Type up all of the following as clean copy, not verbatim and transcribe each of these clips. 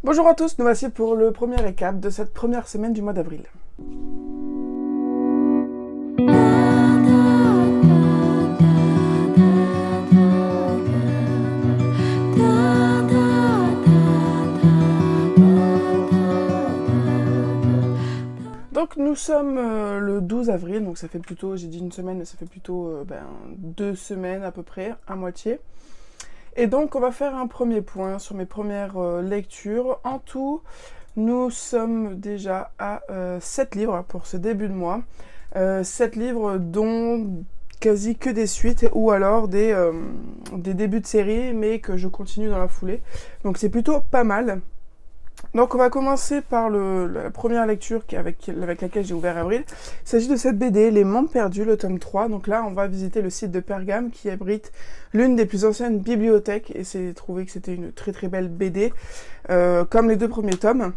Bonjour à tous, nous voici pour le premier récap de cette première semaine du mois d'avril. Donc nous sommes le 12 avril, donc ça fait plutôt, j'ai dit une semaine, mais ça fait plutôt 2 semaines à peu près, à moitié. Et donc on va faire un premier point sur mes premières lectures. En tout, nous sommes déjà à 7 livres pour ce début de mois. 7 livres dont quasi que des suites ou alors des débuts de série, mais que je continue dans la foulée. Donc c'est plutôt pas mal. Donc on va commencer par la première lecture avec laquelle j'ai ouvert avril. Il s'agit de cette BD, Les Mondes Perdus, le tome 3. Donc là, on va visiter le site de Pergame qui abrite l'une des plus anciennes bibliothèques. Et c'est trouvé que c'était une très très belle BD, comme les 2 premiers tomes.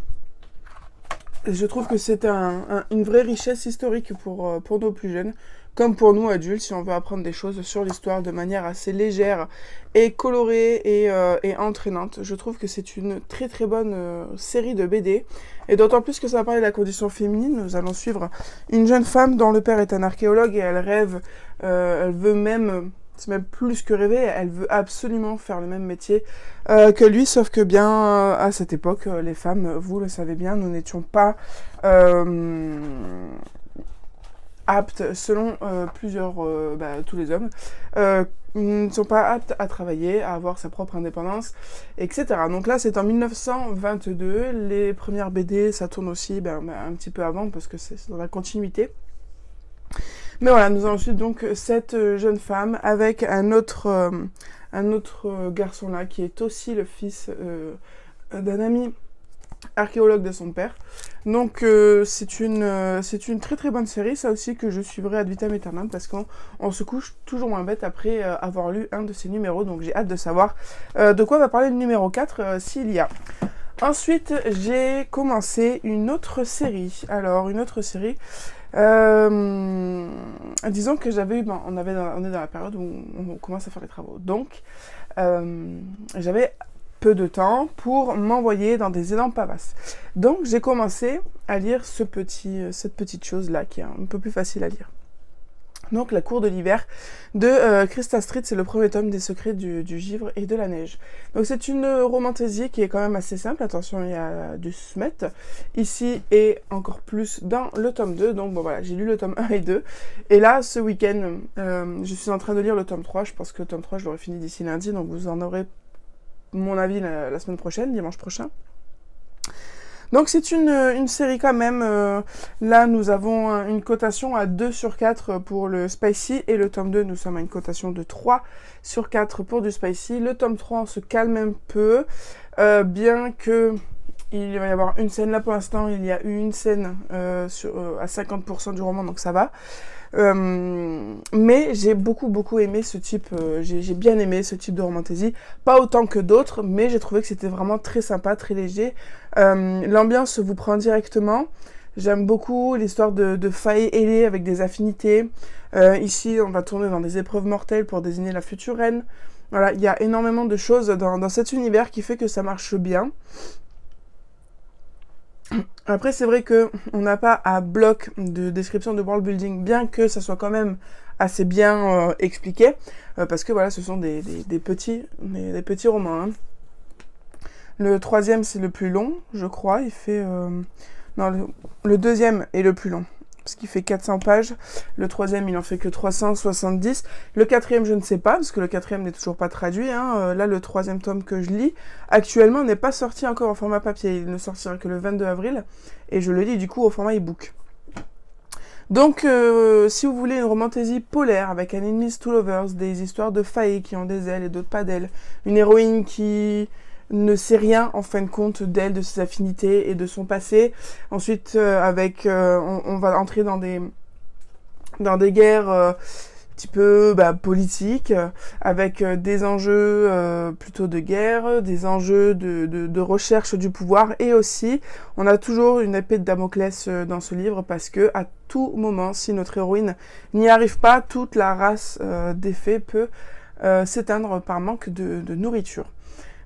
Je trouve que c'est une vraie richesse historique pour nos plus jeunes, comme pour nous adultes, si on veut apprendre des choses sur l'histoire de manière assez légère et colorée et entraînante. Je trouve que c'est une très très bonne série de BD, et d'autant plus que ça va parler de la condition féminine. Nous allons suivre une jeune femme dont le père est un archéologue et elle rêve, elle veut même... C'est même plus que rêver, elle veut absolument faire le même métier que lui, sauf que bien à cette époque, les femmes, vous le savez bien, nous n'étions pas aptes, selon tous les hommes, ne sont pas aptes à travailler, à avoir sa propre indépendance, etc. Donc là, c'est en 1922, les premières BD, ça tourne aussi un petit peu avant, parce que c'est dans la continuité. Mais voilà, nous allons suivre donc cette jeune femme avec un autre garçon là, qui est aussi le fils d'un ami archéologue de son père. Donc c'est une très très bonne série, ça aussi, que je suivrai ad vitam aeternam, parce qu'on se couche toujours moins bête après avoir lu un de ces numéros. Donc j'ai hâte de savoir de quoi va parler le numéro 4, s'il y a. Ensuite, j'ai commencé une autre série. Alors, une autre série... disons que j'avais eu... on est dans la période où on commence à faire les travaux. Donc, j'avais peu de temps pour m'envoyer dans des énormes pavasses. Donc, j'ai commencé à lire cette petite chose-là, qui est un peu plus facile à lire. Donc, La Cour de l'hiver de Krista Street, c'est le premier tome des secrets du givre et de la neige. Donc, c'est une romantaisie qui est quand même assez simple. Attention, il y a du smet ici et encore plus dans le tome 2. Donc, bon, voilà, j'ai lu le tome 1 et 2. Et là, ce week-end, je suis en train de lire le tome 3. Je pense que le tome 3, je l'aurai fini d'ici lundi. Donc, vous en aurez mon avis la semaine prochaine, dimanche prochain. Donc c'est une série quand même, là nous avons une cotation à 2/4 pour le spicy, et le tome 2 nous sommes à une cotation de 3/4 pour du spicy. Le tome 3 on se calme un peu, bien que il va y avoir une scène, là pour l'instant il y a eu une scène à 50% du roman, donc ça va. Mais j'ai beaucoup aimé ce type, j'ai bien aimé ce type de romantaisie, pas autant que d'autres, mais j'ai trouvé que c'était vraiment très sympa, très léger. L'ambiance vous prend directement. J'aime beaucoup l'histoire de failles ailées avec des affinités. Ici, on va tourner dans des épreuves mortelles pour désigner la future reine. Voilà, il y a énormément de choses dans cet univers qui fait que ça marche bien. Après, c'est vrai que on n'a pas à bloc de description de world building, bien que ça soit quand même assez bien expliqué, parce que voilà, ce sont des petits romans. Hein. Le 3e, c'est le plus long, je crois. Il fait... Non, le 2e est le plus long, parce qu'il fait 400 pages. Le 3e, il en fait que 370. Le 4e, je ne sais pas, parce que le 4e n'est toujours pas traduit. Hein. Là, le 3e tome que je lis, actuellement, n'est pas sorti encore en format papier. Il ne sortira que le 22 avril. Et je le lis, du coup, au format e-book. Donc, si vous voulez une romantaisie polaire, avec un enemies to lovers, des histoires de failles qui ont des ailes et d'autres pas d'ailes, une héroïne qui ne sait rien en fin de compte d'elle, de ses affinités et de son passé. Ensuite, on va entrer dans des guerres un petit peu politiques, avec des enjeux plutôt de guerre, des enjeux de recherche du pouvoir, et aussi on a toujours une épée de Damoclès dans ce livre, parce que à tout moment, si notre héroïne n'y arrive pas, toute la race des fées peut s'éteindre par manque de nourriture.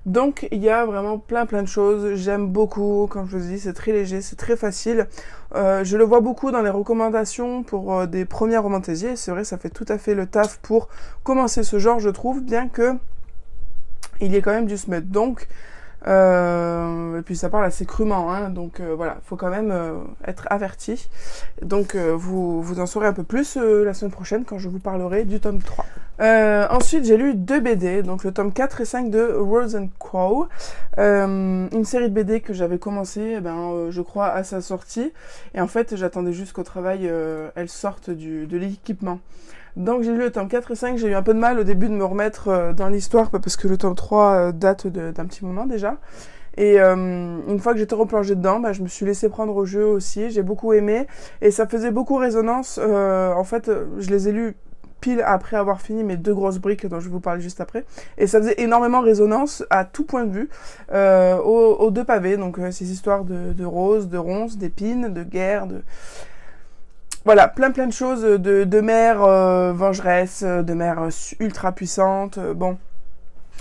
Donc il y a vraiment plein de choses, j'aime beaucoup, comme je vous dis, c'est très léger, c'est très facile. Je le vois beaucoup dans les recommandations pour des premiers romantaisiers, c'est vrai, ça fait tout à fait le taf pour commencer ce genre, je trouve, bien que il y ait quand même du smut. Donc, et puis ça parle assez crûment, hein, donc voilà, faut quand même être averti. Donc vous en saurez un peu plus la semaine prochaine quand je vous parlerai du tome 3. Ensuite, j'ai lu 2 BD, donc le tome 4 et 5 de Rose and Crow, une série de BD que j'avais commencé, je crois, à sa sortie, et en fait, j'attendais juste qu'au travail, elles sortent de l'équipement. Donc j'ai lu le tome 4 et 5, j'ai eu un peu de mal au début de me remettre dans l'histoire, parce que le tome 3 date d'un petit moment déjà. Et une fois que j'étais replongée dedans, je me suis laissée prendre au jeu aussi, j'ai beaucoup aimé, et ça faisait beaucoup résonance. En fait, je les ai lus pile après avoir fini mes 2 grosses briques dont je vais vous parler juste après, et ça faisait énormément résonance à tout point de vue aux 2 pavés, donc ces histoires de roses, de ronces, d'épines, de guerre, de... Voilà, plein de choses, de mères vengeresses, de mères ultra puissantes, bon...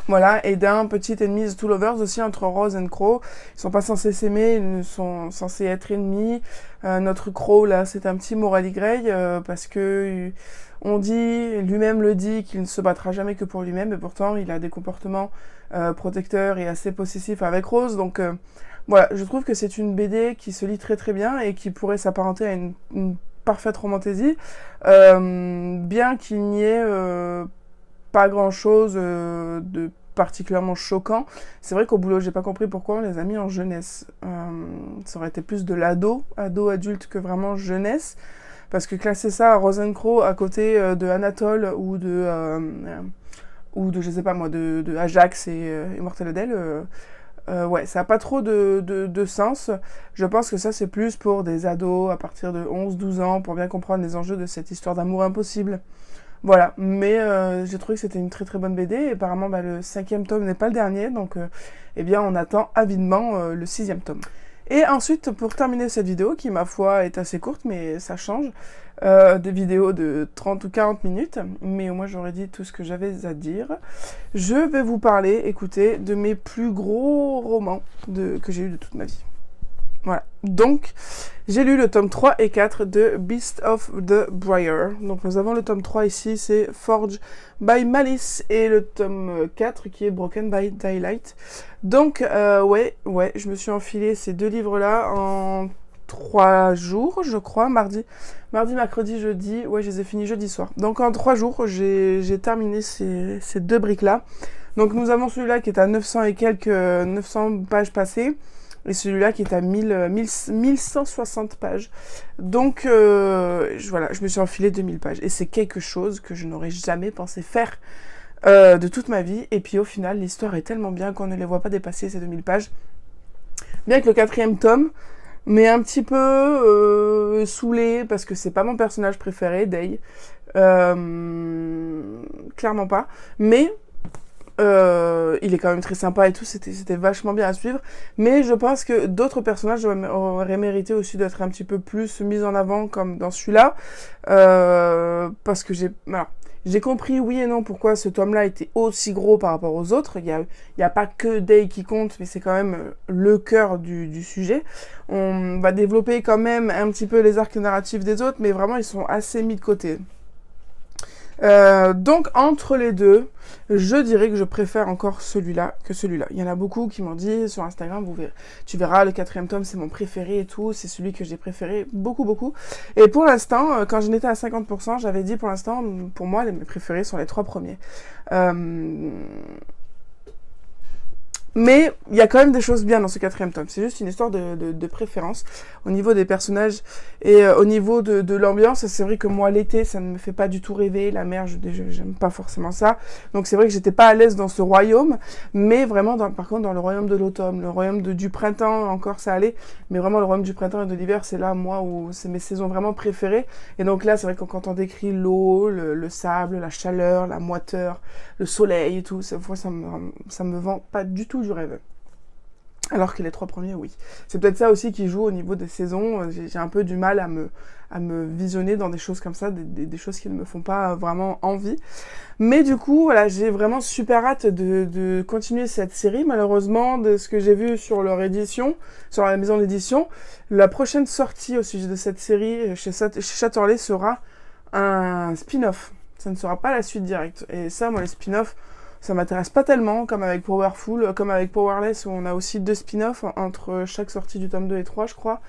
Voilà, et d'un petit ennemi The Two Lovers aussi entre Rose et Crow. Ils sont pas censés s'aimer, ils sont censés être ennemis. Notre Crow, là, c'est un petit Morally Grey, parce que on dit, lui-même le dit, qu'il ne se battra jamais que pour lui-même, et pourtant, il a des comportements protecteurs et assez possessifs avec Rose. Donc, voilà, je trouve que c'est une BD qui se lit très très bien et qui pourrait s'apparenter à une parfaite romantasy, bien qu'il n'y ait... pas grand chose de particulièrement choquant. C'est vrai qu'au boulot, j'ai pas compris pourquoi on les a mis en jeunesse. Ça aurait été plus de l'ado, ado-adulte que vraiment jeunesse. Parce que classer ça à Rose and Crow à côté de Anatole ou de je sais pas moi, de Ajax et Immortel Adèle, ouais, ça n'a pas trop de sens. Je pense que ça, c'est plus pour des ados à partir de 11-12 ans, pour bien comprendre les enjeux de cette histoire d'amour impossible. Voilà, mais j'ai trouvé que c'était une très très bonne BD, et apparemment le 5e tome n'est pas le dernier, donc eh bien on attend avidement le 6e tome. Et ensuite, pour terminer cette vidéo, qui ma foi est assez courte, mais ça change, des vidéos de 30 ou 40 minutes, mais au moins j'aurais dit tout ce que j'avais à dire, je vais vous parler, écoutez, de mes plus gros romans que j'ai eu de toute ma vie. Voilà, donc j'ai lu le tome 3 et 4 de Beast of the Briar. Donc nous avons le tome 3 ici, c'est Forge by Malice, et le tome 4 qui est Broken by Daylight. Donc ouais, je me suis enfilé ces 2 livres-là en 3 jours, je crois, mardi, mercredi, jeudi, ouais, je les ai finis jeudi soir. Donc en 3 jours, j'ai terminé ces 2 briques-là. Donc nous avons celui-là qui est à 900 et quelques, 900 pages passées, et celui-là qui est à 1160 pages. Donc, voilà, je me suis enfilé 2000 pages. Et c'est quelque chose que je n'aurais jamais pensé faire de toute ma vie. Et puis au final, l'histoire est tellement bien qu'on ne les voit pas dépasser, ces 2000 pages. Bien que le 4e tome m'est un petit peu saoulé, parce que c'est pas mon personnage préféré, Day. Clairement pas. Mais... il est quand même très sympa et tout, c'était vachement bien à suivre, mais je pense que d'autres personnages auraient mérité aussi d'être un petit peu plus mis en avant, comme dans celui-là, parce que j'ai compris, oui et non, pourquoi ce tome-là était aussi gros par rapport aux autres. Il y a pas que Day qui compte, mais c'est quand même le cœur du sujet. On va développer quand même un petit peu les arcs narratifs des autres, mais vraiment ils sont assez mis de côté. Donc entre les deux, je dirais que je préfère encore celui-là que celui-là. Il y en a beaucoup qui m'ont dit sur Instagram, tu verras, le 4e tome c'est mon préféré et tout, c'est celui que j'ai préféré beaucoup. Et pour l'instant, quand j'en étais à 50%, j'avais dit pour l'instant, pour moi, mes préférés sont les 3 premiers. Mais il y a quand même des choses bien dans ce 4e tome. C'est juste une histoire de préférence au niveau des personnages et au niveau de l'ambiance. C'est vrai que moi, l'été, ça ne me fait pas du tout rêver. La mer, j'aime pas forcément ça. Donc c'est vrai que j'étais pas à l'aise dans ce royaume. Mais vraiment, par contre, dans le royaume de l'automne, le royaume du printemps, encore ça allait. Mais vraiment, le royaume du printemps et de l'hiver, c'est là, moi, où c'est mes saisons vraiment préférées. Et donc là, c'est vrai que quand on décrit l'eau, le sable, la chaleur, la moiteur, le soleil et tout, ça me vend pas du tout du rêve. Alors que les 3 premiers, oui. C'est peut-être ça aussi qui joue au niveau des saisons. J'ai un peu du mal à me visionner dans des choses comme ça, des choses qui ne me font pas vraiment envie. Mais du coup, voilà, j'ai vraiment super hâte de continuer cette série. Malheureusement, de ce que j'ai vu sur leur édition, sur la maison d'édition, la prochaine sortie au sujet de cette série chez Chatterley sera un spin-off. Ça ne sera pas la suite directe. Et ça, moi, les spin-offs, ça m'intéresse pas tellement, comme avec Powerful, comme avec Powerless, où on a aussi 2 spin-offs entre chaque sortie du tome 2 et 3, je crois.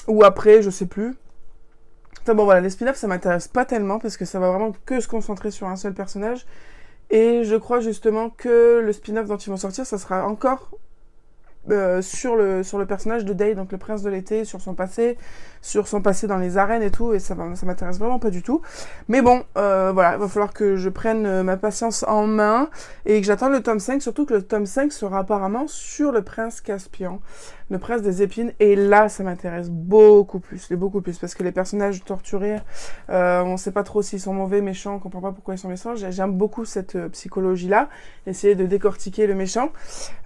Ou après, je sais plus. Enfin bon, voilà, les spin-offs, ça m'intéresse pas tellement, parce que ça va vraiment que se concentrer sur un seul personnage. Et je crois justement que le spin-off dont ils vont sortir, ça sera encore sur le personnage de Day, donc le prince de l'été, sur son passé dans les arènes et tout, et ça m'intéresse vraiment pas du tout. Mais bon, voilà, il va falloir que je prenne ma patience en main et que j'attende le tome 5, surtout que le tome 5 sera apparemment sur le prince Caspian, le prince des épines, et là, ça m'intéresse beaucoup plus, parce que les personnages torturés, on sait pas trop s'ils sont mauvais, méchants, on comprend pas pourquoi ils sont méchants. J'aime beaucoup cette psychologie-là, essayer de décortiquer le méchant.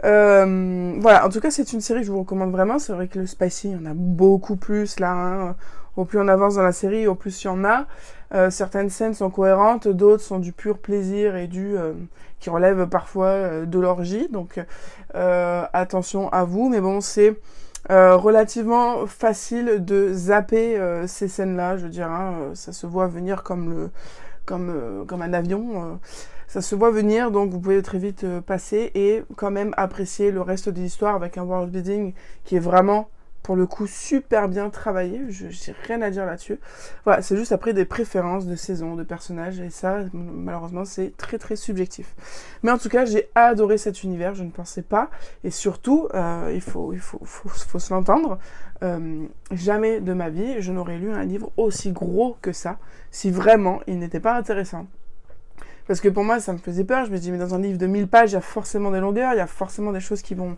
Voilà, en tout cas, c'est une série que je vous recommande vraiment. C'est vrai que le spicy, il y en a beaucoup plus là, hein. Au plus on avance dans la série, au plus il y en a. Certaines scènes sont cohérentes, d'autres sont du pur plaisir et qui relèvent parfois de l'orgie. Donc attention à vous, mais bon, c'est relativement facile de zapper ces scènes-là, je veux dire, hein. Ça se voit venir comme un avion. Ça se voit venir, donc vous pouvez très vite passer et quand même apprécier le reste de l'histoire avec un world building qui est vraiment, pour le coup, super bien travaillé. Je n'ai rien à dire là-dessus. Voilà, c'est juste après des préférences de saison, de personnages, et ça, malheureusement, c'est très très subjectif. Mais en tout cas, j'ai adoré cet univers, je ne pensais pas, et surtout, il faut se l'entendre, jamais de ma vie, je n'aurais lu un livre aussi gros que ça, si vraiment il n'était pas intéressant. Parce que pour moi, ça me faisait peur. Je me dis, mais dans un livre de 1000 pages, il y a forcément des longueurs, il y a forcément des choses qui vont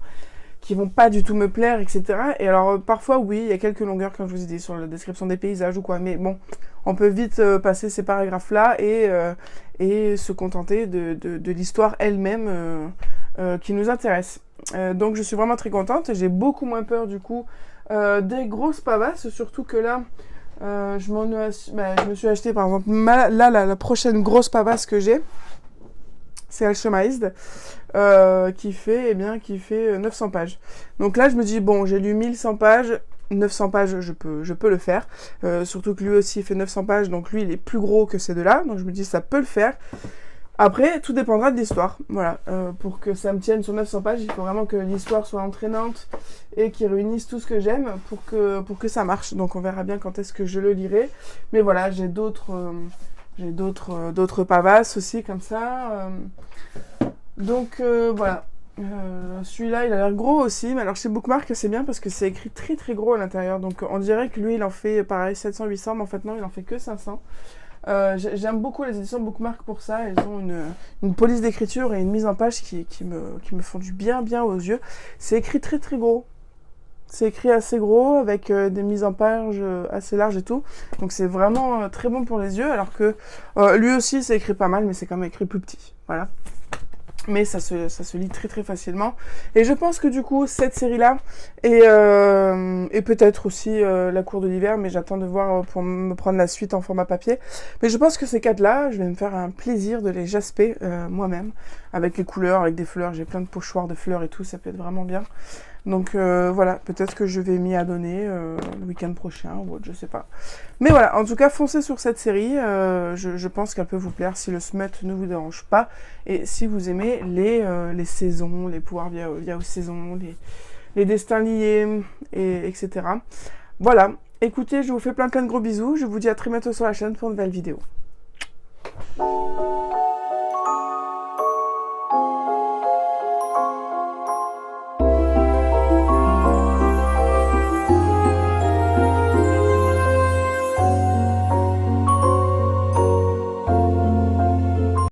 pas du tout me plaire, etc. Et alors, parfois, oui, il y a quelques longueurs, comme je vous ai dit, sur la description des paysages ou quoi. Mais bon, on peut vite passer ces paragraphes-là et se contenter de l'histoire elle-même qui nous intéresse. Donc, je suis vraiment très contente. J'ai beaucoup moins peur, du coup, des grosses pavasses, surtout que là... je me suis acheté par exemple la prochaine grosse pavasse que j'ai, c'est Alchemized, qui fait 900 pages. Donc là je me dis bon, j'ai lu 1100 pages, 900 pages je peux le faire, surtout que lui aussi fait 900 pages, donc lui il est plus gros que ces deux-là, donc je me dis ça peut le faire. Après, tout dépendra de l'histoire. Voilà, pour que ça me tienne sur 900 pages, il faut vraiment que l'histoire soit entraînante et qu'il réunisse tout ce que j'aime pour que ça marche. Donc on verra bien quand est-ce que je le lirai. Mais voilà, j'ai d'autres pavasses aussi comme ça. Donc voilà. Celui-là, il a l'air gros aussi. Mais alors chez Bookmark, c'est bien parce que c'est écrit très très gros à l'intérieur. Donc on dirait que lui, il en fait pareil 700-800, mais en fait non, il en fait que 500. J'aime beaucoup les éditions Bookmark pour ça. Elles ont une police d'écriture et une mise en page qui me font du bien aux yeux. C'est écrit très très gros. C'est écrit assez gros avec des mises en page assez larges et tout. Donc c'est vraiment très bon pour les yeux. Alors que lui aussi c'est écrit pas mal, mais c'est quand même écrit plus petit. Voilà. Mais ça se lit très très facilement. Et je pense que du coup, cette série-là, et peut-être aussi La Cour de l'hiver, mais j'attends de voir pour me prendre la suite en format papier. Mais je pense que ces 4-là, je vais me faire un plaisir de les jasper moi-même, avec les couleurs, avec des fleurs. J'ai plein de pochoirs de fleurs et tout, ça peut être vraiment bien. Donc voilà, peut-être que je vais m'y adonner le week-end prochain ou autre, je sais pas. Mais voilà, en tout cas, foncez sur cette série. Je pense qu'elle peut vous plaire si le smut ne vous dérange pas. Et si vous aimez les saisons, les pouvoirs via aux saisons, les destins liés, etc. Voilà, écoutez, je vous fais plein de gros bisous. Je vous dis à très bientôt sur la chaîne pour une nouvelle vidéo.